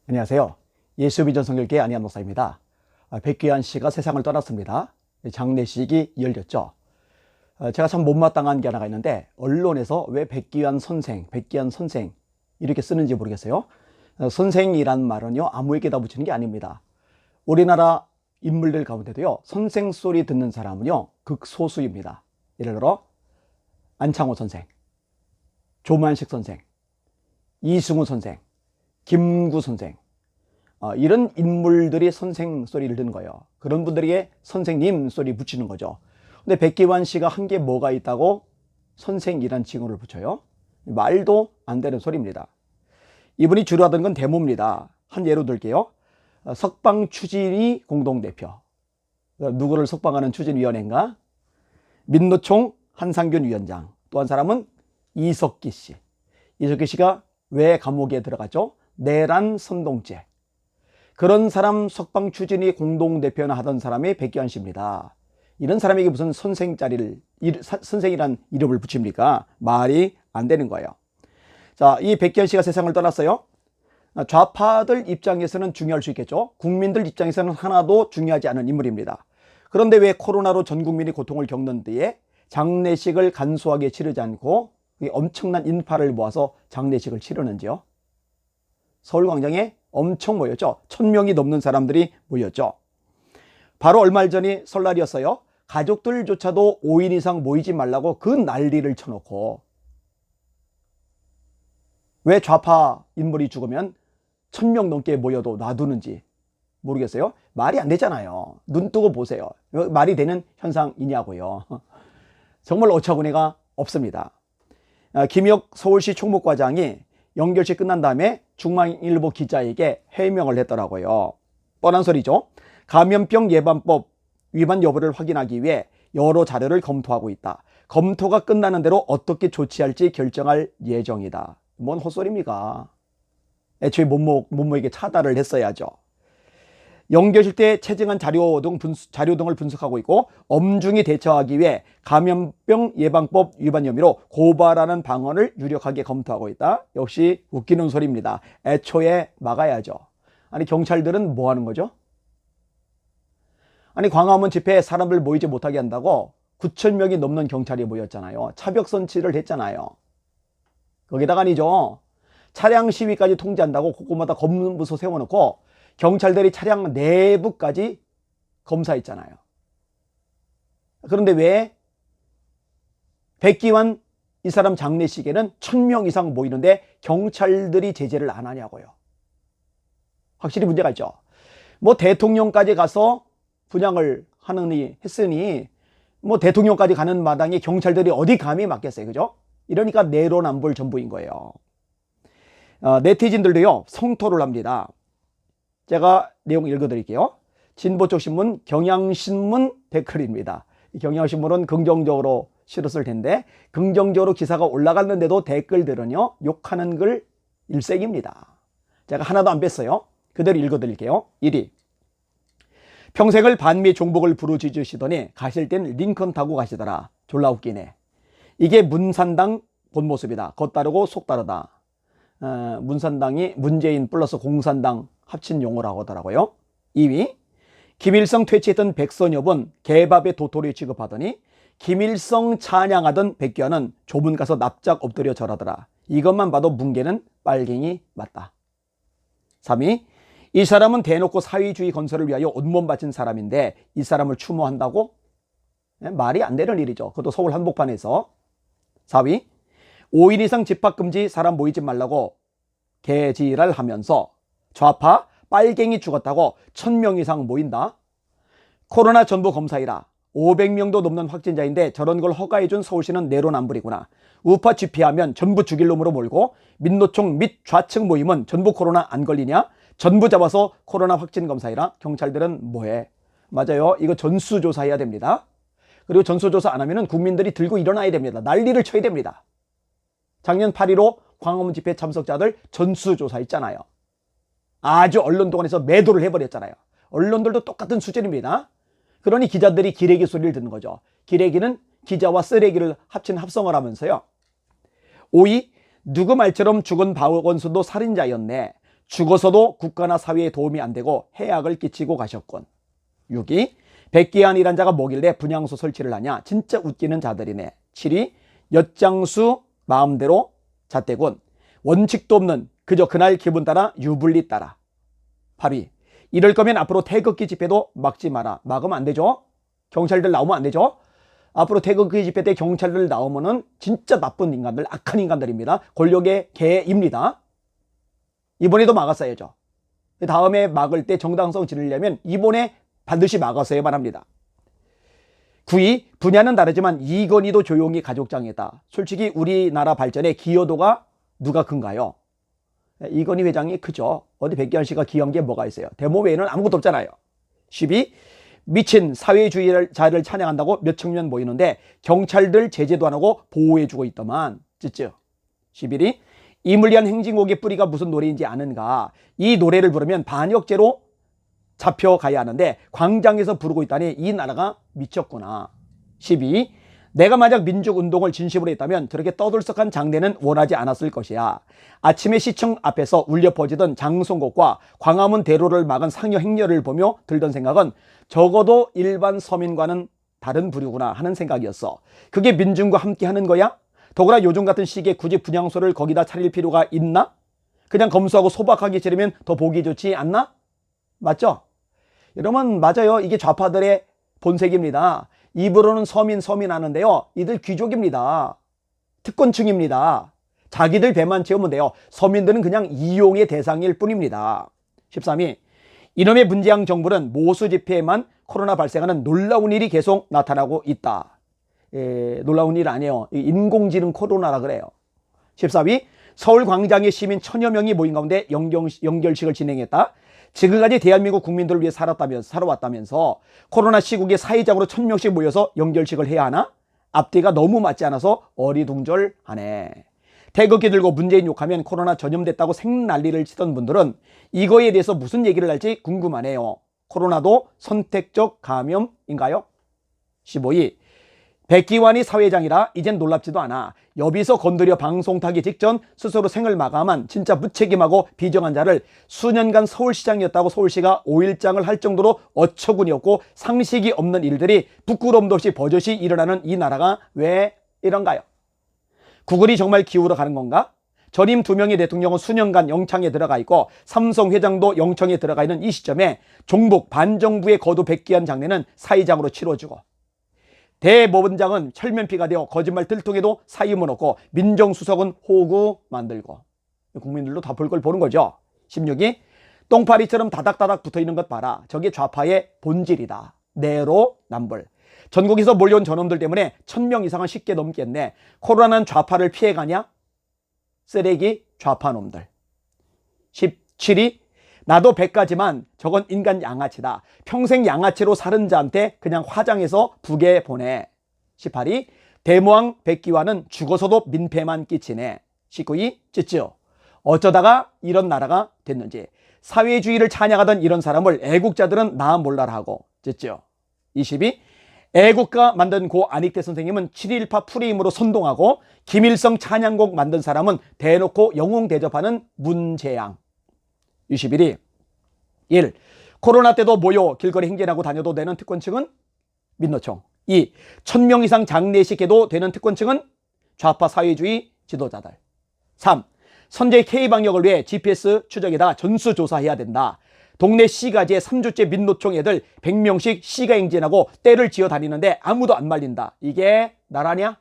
안녕하세요. 예수비전 성결교회 안희한 목사입니다. 백귀한 씨가 세상을 떠났습니다. 장례식이 열렸죠. 제가 참 못마땅한 게 하나가 있는데, 언론에서 왜 백귀한 선생 이렇게 쓰는지 모르겠어요. 선생이란 말은요, 아무에게나 붙이는 게 아닙니다. 우리나라 인물들 가운데도요, 선생 소리 듣는 사람은요, 극소수입니다. 예를 들어 안창호 선생, 조만식 선생, 이승우 선생, 김구 선생, 이런 인물들이 선생 소리를 듣는 거예요. 그런 분들에게 선생님 소리 붙이는 거죠. 근데 백기환 씨가 한 게 뭐가 있다고 선생이란 칭호를 붙여요? 말도 안 되는 소리입니다. 이분이 주로 하던 건 데모입니다. 한 예로 들게요. 석방 추진위 공동대표. 누구를 석방하는 추진위원회인가? 민노총 한상균 위원장. 또 한 사람은 이석기 씨. 이석기 씨가 왜 감옥에 들어갔죠? 내란 선동죄. 그런 사람 석방 추진위 공동대표나 하던 사람이 백기환 씨입니다. 이런 사람에게 무슨 선생이란 이름을 붙입니까? 말이 안 되는 거예요. 자, 이 백기환 씨가 세상을 떠났어요. 좌파들 입장에서는 중요할 수 있겠죠. 국민들 입장에서는 하나도 중요하지 않은 인물입니다. 그런데 왜 코로나로 전 국민이 고통을 겪는 데에 장례식을 간소하게 치르지 않고 엄청난 인파를 모아서 장례식을 치르는지요? 서울광장에 엄청 모였죠. 1000명이 넘는 사람들이 모였죠. 바로 얼마 전이 설날이었어요. 가족들조차도 5인 이상 모이지 말라고 그 난리를 쳐놓고, 왜 좌파 인물이 죽으면 1000명 넘게 모여도 놔두는지 모르겠어요. 말이 안 되잖아요. 눈 뜨고 보세요. 말이 되는 현상이냐고요. 정말 어처구니가 없습니다. 김혁 서울시 총무과장이 연결식 끝난 다음에 중앙일보 기자에게 해명을 했더라고요. 뻔한 소리죠. 감염병 예방법 위반 여부를 확인하기 위해 여러 자료를 검토하고 있다. 검토가 끝나는 대로 어떻게 조치할지 결정할 예정이다. 뭔 헛소리입니까? 애초에 모모에게 차단을 했어야죠. 연결실 때 채증한 자료 등을 분석하고 있고, 엄중히 대처하기 위해 감염병 예방법 위반 혐의로 고발하는 방안을 유력하게 검토하고 있다. 역시 웃기는 소리입니다. 애초에 막아야죠. 아니, 경찰들은 뭐 하는 거죠? 아니, 광화문 집회에 사람들 모이지 못하게 한다고 9,000명이 넘는 경찰이 모였잖아요. 차벽 선치를 했잖아요. 거기다가 아니죠. 차량 시위까지 통제한다고 곳곳마다 검문부소 세워놓고 경찰들이 차량 내부까지 검사했잖아요. 그런데 왜 백기환 이 사람 장례식에는 1000명 이상 모이는데 경찰들이 제재를 안 하냐고요. 확실히 문제가 있죠. 뭐 대통령까지 가서 분향을 하느니 했으니 뭐 대통령까지 가는 마당에 경찰들이 어디 감히 막겠어요. 그죠? 이러니까 내로남불 전부인 거예요. 네티즌들도요, 성토를 합니다. 제가 내용 읽어드릴게요. 진보쪽 신문 경향신문 댓글입니다. 경향신문은 긍정적으로 실었을 텐데, 긍정적으로 기사가 올라갔는데도 댓글들은요, 욕하는 글 일색입니다. 제가 하나도 안 뺐어요. 그대로 읽어드릴게요. 1위. 평생을 반미 종복을 부르짖으시더니 가실 땐 링컨 타고 가시더라. 졸라 웃기네. 이게 문산당 본 모습이다. 겉다르고 속다르다. 문산당이 문재인 플러스 공산당 합친 용어라고 하더라고요. 2위. 김일성 퇴치했던 백선엽은 개밥에 도토리 취급하더니 김일성 찬양하던 백기환은 조문 가서 납작 엎드려 절하더라. 이것만 봐도 뭉개는 빨갱이 맞다. 3위. 이 사람은 대놓고 사회주의 건설을 위하여 온몸 바친 사람인데 이 사람을 추모한다고? 말이 안 되는 일이죠. 그것도 서울 한복판에서. 4위. 5인 이상 집합금지, 사람 모이지 말라고 개지랄 하면서 좌파 빨갱이 죽었다고 1000명 이상 모인다. 코로나 전부 검사이라 500명도 넘는 확진자인데 저런 걸 허가해준 서울시는 내로남불이구나. 우파 집회하면 전부 죽일 놈으로 몰고 민노총 및 좌측 모임은 전부 코로나 안 걸리냐? 전부 잡아서 코로나 확진 검사이라. 경찰들은 뭐해? 맞아요. 이거 전수조사해야 됩니다. 그리고 전수조사 안 하면 국민들이 들고 일어나야 됩니다. 난리를 쳐야 됩니다. 작년 8.15 광화문 집회 참석자들 전수조사했잖아요. 아주 언론동원해서 매도를 해버렸잖아요. 언론들도 똑같은 수준입니다. 그러니 기자들이 기레기 소리를 듣는 거죠. 기레기는 기자와 쓰레기를 합친 합성을 하면서요. 5위. 누구 말처럼 죽은 박원순도 살인자였네. 죽어서도 국가나 사회에 도움이 안 되고 해악을 끼치고 가셨군. 6위 백기환이란 자가 뭐길래 분향소 설치를 하냐. 진짜 웃기는 자들이네. 7위 엿장수 마음대로 잣대군. 원칙도 없는 그저 그날 기분 따라 유불리 따라. 8위 이럴 거면 앞으로 태극기 집회도 막지 마라. 막으면 안 되죠. 경찰들 나오면 안 되죠. 앞으로 태극기 집회 때 경찰들 나오면은 진짜 나쁜 인간들, 악한 인간들입니다. 권력의 개입니다. 이번에도 막았어야죠. 다음에 막을 때 정당성 지르려면 이번에 반드시 막았어야만 합니다. 9위 분야는 다르지만 이건희도 조용히 가족장이다. 솔직히 우리나라 발전의 기여도가 누가 큰가요? 이건희 회장이 크죠. 어디 백기환 씨가 기여한 게 뭐가 있어요? 데모 외에는 아무것도 없잖아요. 10위 미친 사회주의자를 찬양한다고 몇 청년 모이는데 경찰들 제재도 안 하고 보호해주고 있더만. 쯔쯔. 11위 이물리한 행진곡의 뿌리가 무슨 노래인지 아는가. 이 노래를 부르면 반역죄로 잡혀가야 하는데 광장에서 부르고 있다니 이 나라가 미쳤구나. 12위 내가 만약 민족운동을 진심으로 했다면 저렇게 떠들썩한 장례는 원하지 않았을 것이야. 아침에 시청 앞에서 울려 퍼지던 장송곡과 광화문 대로를 막은 상여 행렬을 보며 들던 생각은 적어도 일반 서민과는 다른 부류구나 하는 생각이었어. 그게 민중과 함께 하는 거야? 더구나 요즘 같은 시기에 굳이 분향소를 거기다 차릴 필요가 있나? 그냥 검소하고 소박하게 지르면 더 보기 좋지 않나? 맞죠? 여러분 맞아요. 이게 좌파들의 본색입니다. 입으로는 서민 하는데요. 이들 귀족입니다. 특권층입니다. 자기들 배만 채우면 돼요. 서민들은 그냥 이용의 대상일 뿐입니다. 13위 이놈의 문재양 정부는 모수 집회에만 코로나 발생하는 놀라운 일이 계속 나타나고 있다. 놀라운 일 아니에요. 인공지능 코로나라 그래요. 14위 서울 광장에 시민 1000여 명이 모인 가운데 연결식을 진행했다. 지금까지 대한민국 국민들을 위해 살아왔다면서 코로나 시국에 사회적으로 1000명씩 모여서 연결식을 해야 하나? 앞뒤가 너무 맞지 않아서 어리둥절하네. 태극기 들고 문재인 욕하면 코로나 전염됐다고 생난리를 치던 분들은 이거에 대해서 무슨 얘기를 할지 궁금하네요. 코로나도 선택적 감염인가요? 15위 백기환이 사회장이라 이젠 놀랍지도 않아. 여비서 건드려 방송 타기 직전 스스로 생을 마감한 진짜 무책임하고 비정한 자를 수년간 서울시장이었다고 서울시가 5일장을 할 정도로 어처구니 없고 상식이 없는 일들이 부끄러움도 없이 버젓이 일어나는 이 나라가 왜 이런가요? 구글이 정말 기울어 가는 건가? 전임 2명의 대통령은 수년간 영창에 들어가 있고 삼성 회장도 영창에 들어가 있는 이 시점에 종북 반정부의 거두 백기환 장례는 사회장으로 치러지고 대법원장은 철면피가 되어 거짓말 들통에도 사임은 없고 민정수석은 호구 만들고 국민들도 다 볼 걸 보는 거죠. 16위 똥파리처럼 다닥다닥 붙어있는 것 봐라. 저게 좌파의 본질이다. 내로남불. 전국에서 몰려온 저놈들 때문에 1000명 이상은 쉽게 넘겠네. 코로나는 좌파를 피해가냐? 쓰레기 좌파놈들. 17위 나도 100가지만 저건 인간 양아치다. 평생 양아치로 사는 자한테 그냥 화장해서 북에 보내. 18위 대모왕 백기환은 죽어서도 민폐만 끼치네. 19위 쯔쯔 어쩌다가 이런 나라가 됐는지. 사회주의를 찬양하던 이런 사람을 애국자들은 나 몰라라 하고. 쯔쯔 20위 애국가 만든 고 안익대 선생님은 7.18 프레임으로 선동하고 김일성 찬양곡 만든 사람은 대놓고 영웅 대접하는 문재양. 21위 1. 코로나 때도 모여 길거리 행진하고 다녀도 되는 특권층은 민노총. 2. 1000명 이상 장례식해도 되는 특권층은 좌파 사회주의 지도자들. 3. 선제 K방역을 위해 GPS 추적에다가 전수조사해야 된다. 동네 시가지에 3주째 민노총 애들 100명씩 시가 행진하고 때를 지어 다니는데 아무도 안 말린다. 이게 나라냐?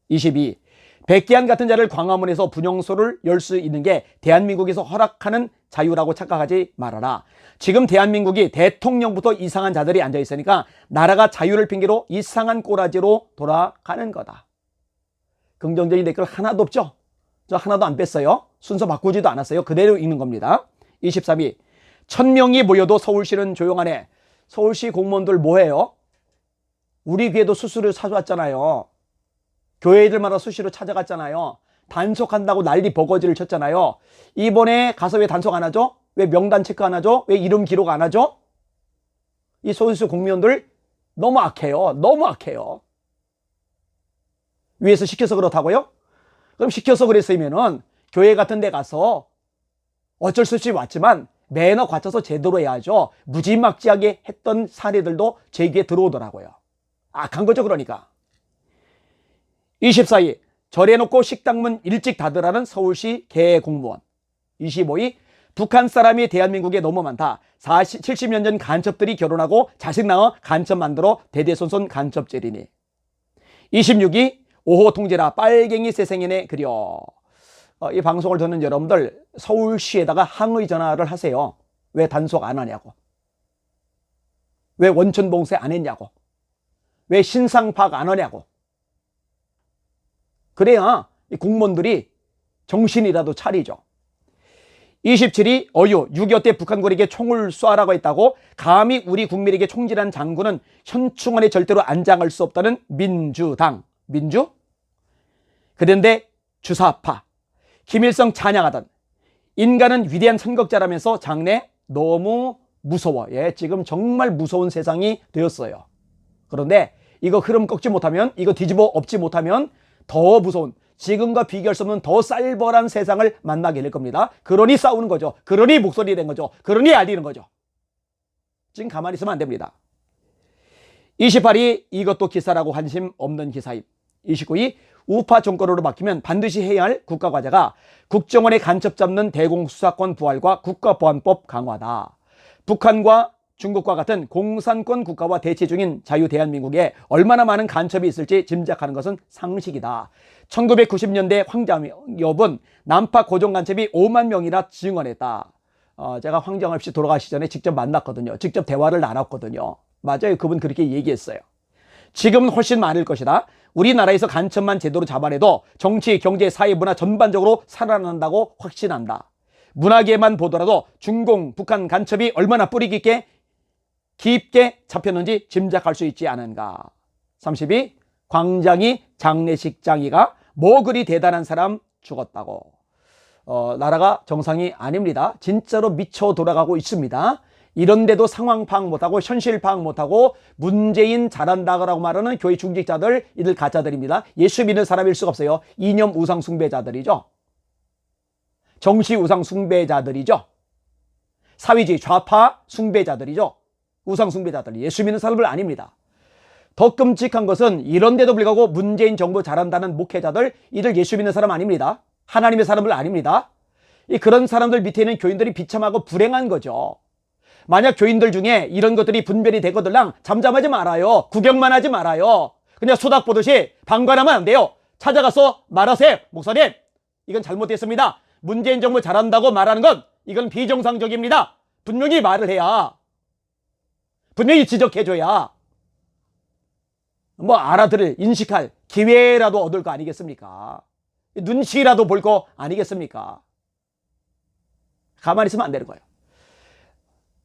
22. 백기환 같은 자를 광화문에서 분향소를 열 수 있는 게 대한민국에서 허락하는 자유라고 착각하지 말아라. 지금 대한민국이 대통령부터 이상한 자들이 앉아있으니까 나라가 자유를 핑계로 이상한 꼬라지로 돌아가는 거다. 긍정적인 댓글 하나도 없죠? 저 하나도 안 뺐어요. 순서 바꾸지도 않았어요. 그대로 읽는 겁니다. 23위 1000명이 모여도 서울시는 조용하네. 서울시 공무원들 뭐해요? 우리 귀에도 수수료 사줬잖아요. 교회들마다 수시로 찾아갔잖아요. 단속한다고 난리 버거지를 쳤잖아요. 이번에 가서 왜 단속 안 하죠? 왜 명단 체크 안 하죠? 왜 이름 기록 안 하죠? 이 서울시 공무원들 너무 악해요. 너무 악해요. 위에서 시켜서 그렇다고요? 그럼 시켜서 그랬으면은 교회 같은 데 가서 어쩔 수 없이 왔지만 매너 갖춰서 제대로 해야죠. 무지막지하게 했던 사례들도 제 귀에 들어오더라고요. 악한 거죠, 그러니까. 24위, 절해놓고 식당문 일찍 닫으라는 서울시 개공무원. 25위, 북한 사람이 대한민국에 너무 많다. 70년 전 간첩들이 결혼하고 자식 낳아 간첩 만들어 대대손손 간첩죄리니. 26위, 5호 통제라 빨갱이 세상에네 그려. 이 방송을 듣는 여러분들 서울시에다가 항의 전화를 하세요. 왜 단속 안 하냐고. 왜 원천봉쇄 안 했냐고. 왜 신상 파악 안 하냐고. 그래야 공무원들이 정신이라도 차리죠. 27위, 어유 6.25 때 북한군에게 총을 쏴라고 했다고 감히 우리 국민에게 총질한 장군은 현충원에 절대로 안장할 수 없다는 민주당. 민주? 그런데 주사파. 김일성 찬양하던 인간은 위대한 선각자라면서 장래 너무 무서워. 예, 지금 정말 무서운 세상이 되었어요. 그런데 이거 흐름 꺾지 못하면, 이거 뒤집어 엎지 못하면 더 무서운, 지금과 비교할 수 없는 더 쌀벌한 세상을 만나게 될 겁니다. 그러니 싸우는 거죠. 그러니 목소리 낸 거죠. 그러니 알리는 거죠. 지금 가만히 있으면 안 됩니다. 28위, 이것도 기사라고 관심 없는 기사임. 29위, 우파 정권으로 바뀌면 반드시 해야 할 국가과제가 국정원의 간첩 잡는 대공수사권 부활과 국가보안법 강화다. 북한과 중국과 같은 공산권 국가와 대치 중인 자유 대한민국에 얼마나 많은 간첩이 있을지 짐작하는 것은 상식이다. 1990년대 황장엽은 남파 고정 간첩이 5만 명이나 증언했다. 제가 황장엽 씨 돌아가시 전에 직접 만났거든요. 직접 대화를 나눴거든요. 맞아요. 그분 그렇게 얘기했어요. 지금은 훨씬 많을 것이다. 우리나라에서 간첩만 제대로 잡아내도 정치, 경제, 사회, 문화 전반적으로 살아난다고 확신한다. 문화계만 보더라도 중공, 북한 간첩이 얼마나 뿌리 깊게 잡혔는지 짐작할 수 있지 않은가. 32, 광장이 장례식장이가 뭐 그리 대단한 사람 죽었다고. 나라가 정상이 아닙니다. 진짜로 미쳐 돌아가고 있습니다. 이런데도 상황 파악 못하고 현실 파악 못하고 문재인 잘한다고 말하는 교회 중직자들, 이들 가짜들입니다. 예수 믿는 사람일 수가 없어요. 이념 우상 숭배자들이죠. 정치 우상 숭배자들이죠. 사회주의 좌파 숭배자들이죠. 우상 숭배자들, 예수 믿는 사람들 아닙니다. 더 끔찍한 것은 이런데도 불구하고 문재인 정부 잘한다는 목회자들, 이들 예수 믿는 사람 아닙니다. 하나님의 사람들 아닙니다. 그런 사람들 밑에 있는 교인들이 비참하고 불행한 거죠. 만약 교인들 중에 이런 것들이 분별이 되거들랑 잠잠하지 말아요. 구경만 하지 말아요. 그냥 소닥 보듯이 방관하면 안 돼요. 찾아가서 말하세요. 목사님, 이건 잘못됐습니다. 문재인 정부 잘한다고 말하는 건 이건 비정상적입니다. 분명히 말을 해야, 분명히 지적해줘야 뭐 알아들을, 인식할 기회라도 얻을 거 아니겠습니까? 눈치라도 볼 거 아니겠습니까? 가만히 있으면 안 되는 거예요.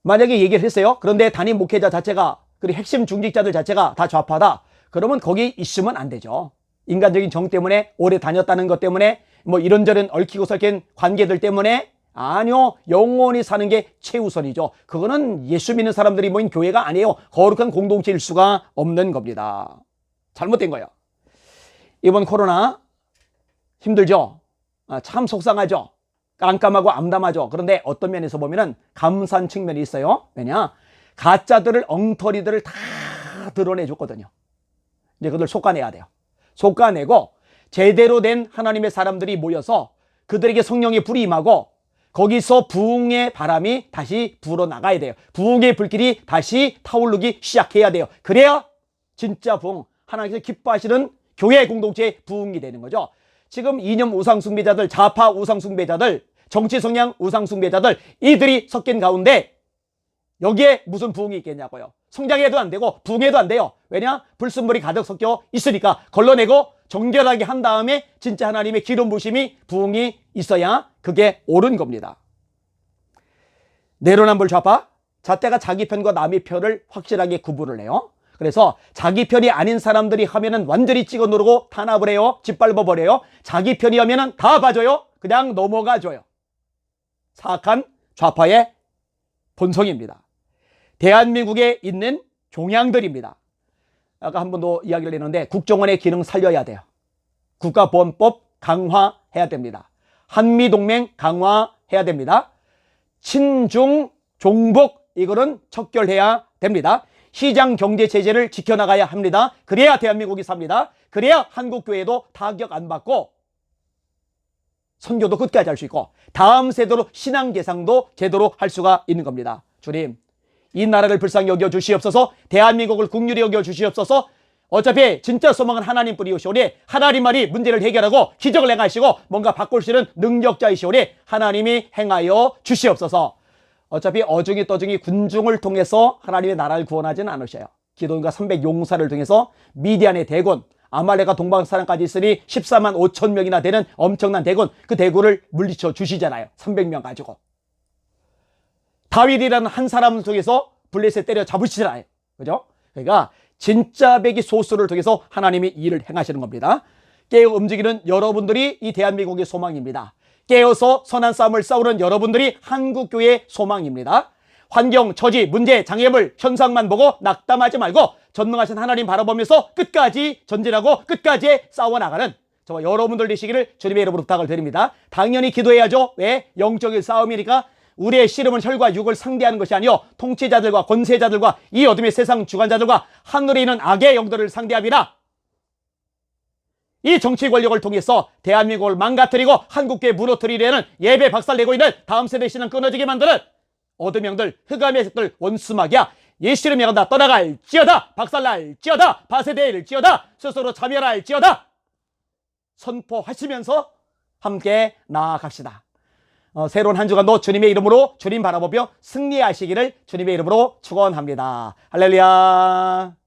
만약에 얘기를 했어요. 그런데 담임 목회자 자체가, 그리고 핵심 중직자들 자체가 다 좌파다. 그러면 거기 있으면 안 되죠. 인간적인 정 때문에, 오래 다녔다는 것 때문에, 뭐 이런저런 얽히고 설킨 관계들 때문에, 아니요, 영원히 사는 게 최우선이죠. 그거는 예수 믿는 사람들이 모인 교회가 아니에요. 거룩한 공동체일 수가 없는 겁니다. 잘못된 거예요. 이번 코로나 힘들죠? 참 속상하죠? 깜깜하고 암담하죠. 그런데 어떤 면에서 보면은 감사한 측면이 있어요. 왜냐? 가짜들을, 엉터리들을 다 드러내줬거든요. 이제 그들 솎아내야 돼요. 솎아내고 제대로 된 하나님의 사람들이 모여서 그들에게 성령의 불이 임하고 거기서 부흥의 바람이 다시 불어나가야 돼요. 부흥의 불길이 다시 타오르기 시작해야 돼요. 그래야 진짜 부흥, 하나님께서 기뻐하시는 교회 공동체의 부흥이 되는 거죠. 지금 이념 우상 숭배자들, 좌파 우상 숭배자들, 정치 성향 우상 숭배자들, 이들이 섞인 가운데 여기에 무슨 부흥이 있겠냐고요. 성장해도 안 되고 부흥해도 안 돼요. 왜냐? 불순물이 가득 섞여 있으니까 걸러내고 정결하게 한 다음에 진짜 하나님의 기름 부심이, 부흥이 있어야 그게 옳은 겁니다. 내로남불 좌파, 잣대가 자기 편과 남의 편을 확실하게 구분을 해요. 그래서 자기 편이 아닌 사람들이 하면은 완전히 찍어 누르고 탄압을 해요. 짓밟아 버려요. 자기 편이 하면은 다 봐줘요. 그냥 넘어가줘요. 사악한 좌파의 본성입니다. 대한민국에 있는 종양들입니다. 아까 한 번도 이야기를 했는데 국정원의 기능 살려야 돼요. 국가보안법 강화해야 됩니다. 한미동맹 강화해야 됩니다. 친중 종복 이거는 척결해야 됩니다. 시장 경제 체제를 지켜나가야 합니다. 그래야 대한민국이 삽니다. 그래야 한국교회도 타격 안 받고 선교도 끝까지 할 수 있고 다음 세대로 신앙 개상도 제대로 할 수가 있는 겁니다. 주님, 이 나라를 불쌍히 여겨 주시옵소서. 대한민국을 긍휼히 여겨 주시옵소서. 어차피 진짜 소망은 하나님 뿐이오시오니 하나님만이 문제를 해결하고 기적을 행하시고 뭔가 바꿀 수 있는 능력자이시오니 하나님이 행하여 주시옵소서. 어차피 어중이 떠중이 군중을 통해서 하나님의 나라를 구원하지는 않으셔요. 기도원과 300 용사를 통해서 미디안의 대군, 아말렉과 동방사람까지 있으니 14만 5천 명이나 되는 엄청난 대군, 그 대군을 물리쳐 주시잖아요. 300명 가지고. 다윗이라는 한 사람을 통해서 블레셋 때려 잡으시잖아요. 그죠? 그러니까 진짜 백이 소수를 통해서 하나님이 일을 행하시는 겁니다. 깨어 움직이는 여러분들이 이 대한민국의 소망입니다. 깨어서 선한 싸움을 싸우는 여러분들이 한국교회의 소망입니다. 환경, 처지, 문제, 장애물, 현상만 보고 낙담하지 말고 전능하신 하나님 바라보면서 끝까지 전진하고 끝까지 싸워나가는 저와 여러분들 되시기를 주님의 이름으로 부탁을 드립니다. 당연히 기도해야죠. 왜? 영적인 싸움이니까. 우리의 씨름은 혈과 육을 상대하는 것이 아니요 통치자들과 권세자들과 이 어둠의 세상 주관자들과 하늘에 있는 악의 영들을 상대합니다. 이 정치 권력을 통해서 대한민국을 망가뜨리고 한국교회 무너뜨리려는 예배 박살내고 있는 다음 세대 신앙 끊어지게 만드는 어둠 영들, 흑암의 색들, 원수마귀야. 예수 이름에 간다 떠나갈지어다. 박살날지어다. 파쇄될지어다. 스스로 참여할지어다. 선포하시면서 함께 나아갑시다. 새로운 한 주간도 주님의 이름으로 주님 바라보며 승리하시기를 주님의 이름으로 축원합니다. 할렐루야.